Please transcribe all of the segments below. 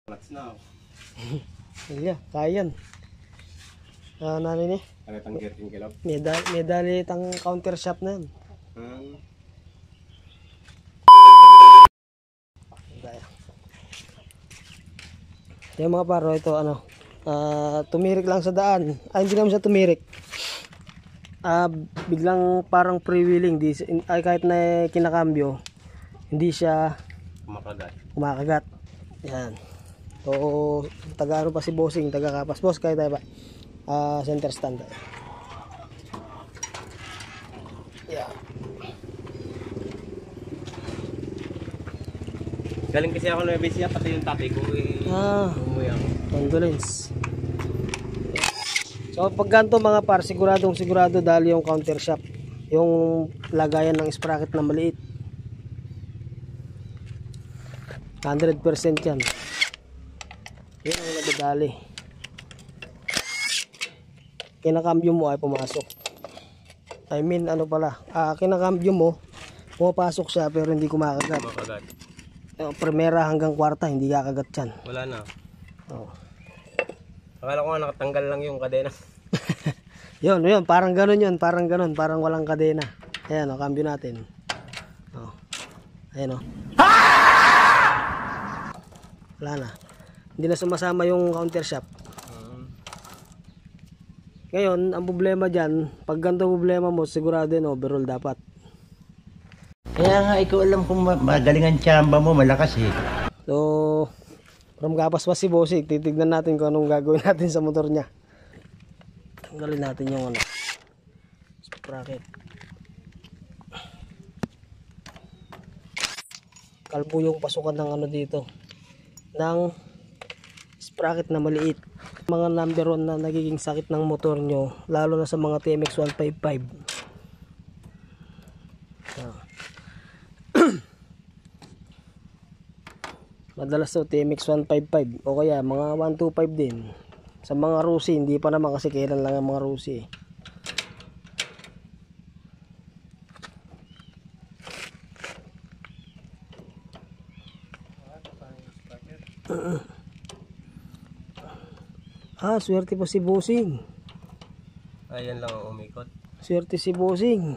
Clutch na. Iya, kaya yan. Nani ni? Kaya tang gerting kilap. Medali tang counter shop na yan. Yung mga paro, ito ano, tumirik lang sa daan. Hindi naman siya tumirik. Biglang parang freewheeling. Kahit na kinakambyo, hindi siya kumakagat. Yan. So, taga ano pa si bossing, taga kapas. Boss, kaya tayo ba? Center stand tayo. Yeah. Galing kasi ako na busy pati yung tatay ko umuwi ako. Condolence. So pag ganito mga par, sigurado dahil yung counter shop, yung lagayan ng sprocket na maliit, 100% yan. Yun ang nadadali. Kinakambyo mo ay pumasok. I mean ano pala, kinakambyo mo pumapasok siya pero hindi kumakagat. Primera hanggang kwarta hindi kakagat yan. Wala na. Oh. Akala ko nga nakatanggal lang yung kadena. yun, parang ganun yun, parang walang kadena. Ayan o, cambio natin. Oh. Ayan o. Wala na. Hindi na sumasama yung counter shop. Ngayon, ang problema dyan, pag ganito problema mo, sigurado yun, overall dapat. Kaya nga, ikaw alam kung magaling ang tsamba mo, malakas eh. So, from kapas pa si Bossy, titignan natin kung anong gagawin natin sa motor niya. Tanggalin natin yung ano, sprocket. Kalbo yung pasukan ng ano dito, ng sprocket na maliit. Mga number 1 na nagiging sakit ng motor nyo, lalo na sa mga TMX 155. Madalas to TMX 155 o kaya mga 125 din. Sa mga Rusi, hindi pa naman kasi kailan lang ang mga Rusi. Swerte po si Bossing. Ayan lang ang umikot. Swerte si Bossing.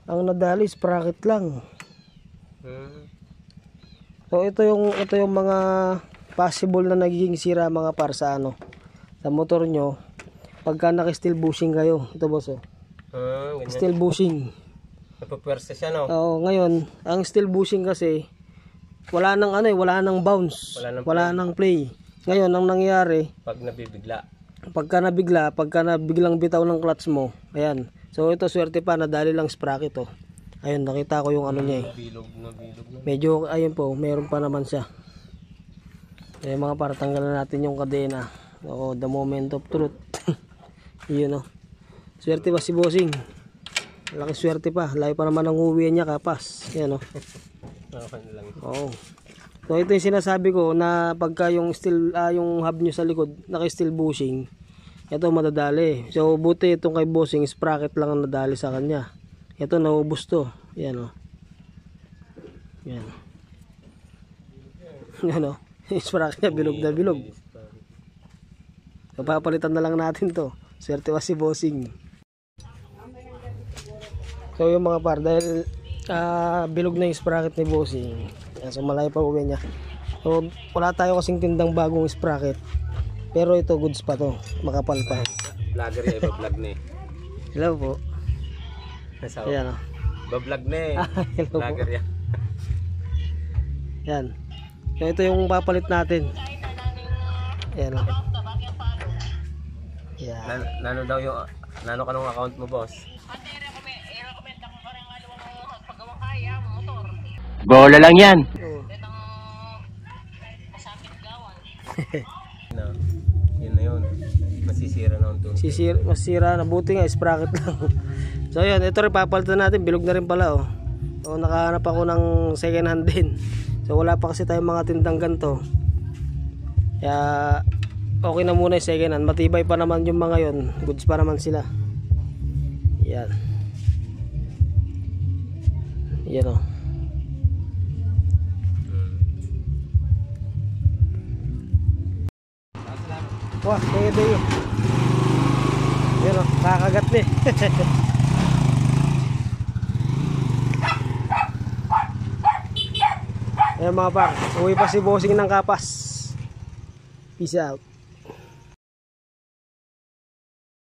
Ang nadali, sprocket lang. So ito yung mga possible na nagiging sira mga par sa ano, sa motor nyo pagka naka-steel bushing kayo. Ito boss oh. Steel bushing. Napapwersa siya no? Oo, ngayon, ang steel bushing kasi wala nang ano wala nang bounce, wala nang play. Ngayon ang nangyayari, pagka nabiglang bitaw ng clutch mo, ayan. So ito swerte pa nadali lang sprocket oh. Ayun, nakita ko yung ano niya eh. Bilog na. Medyo, ayun po, meron pa naman siya. Eh mga para tanggalan natin yung kadena. O, the moment of truth. Yun o. Swerte pa si Bossing. Laki swerte pa. Layo pa naman ang uwi niya kapas. Yan o. Oo. So ito yung sinasabi ko na pagka yung steel, yung hub nyo sa likod, naka-steel bushing, ito madadali. So buti itong kay Bossing, sprocket lang ang nadali sa kanya. Ito naubos to. Yan o. Yan. Yan o. Sprocket niya bilog na bilog. So, papalitan na lang natin to. Swerte pa si Bossing. So yung mga par, dahil bilog na yung sprocket ni Bossing. Yan, so malayo pa uwi niya. So wala tayo kasing tindang bagong sprocket. Pero ito goods pa to. Makapal pa. Vlogger yan, iba-vlog na eh. Hello po. Ayan o. Iba-vlog na eh. Vlogger yan. Yan. So ito yung papalit natin. Ayan o. Yan. Nano daw yung, nano ka nung account mo boss? Bola lang yan. Yun na yun. Masisira na ito. Masisira na. Buti nga sprocket lang. So yun, ito rin papalitan natin. Bilog na rin pala oh. So nakahanap ako ng second hand din. So wala pa kasi tayong mga tindang ganito. Kaya okay na muna yung second hand. Matibay pa naman yung mga yun. Goods pa naman sila. Yan. Yan oh. Wah, pwede yun. Yan o, kakagat na eh. Ayan mga par, uwi pa si bossing ng Kapas. Peace out.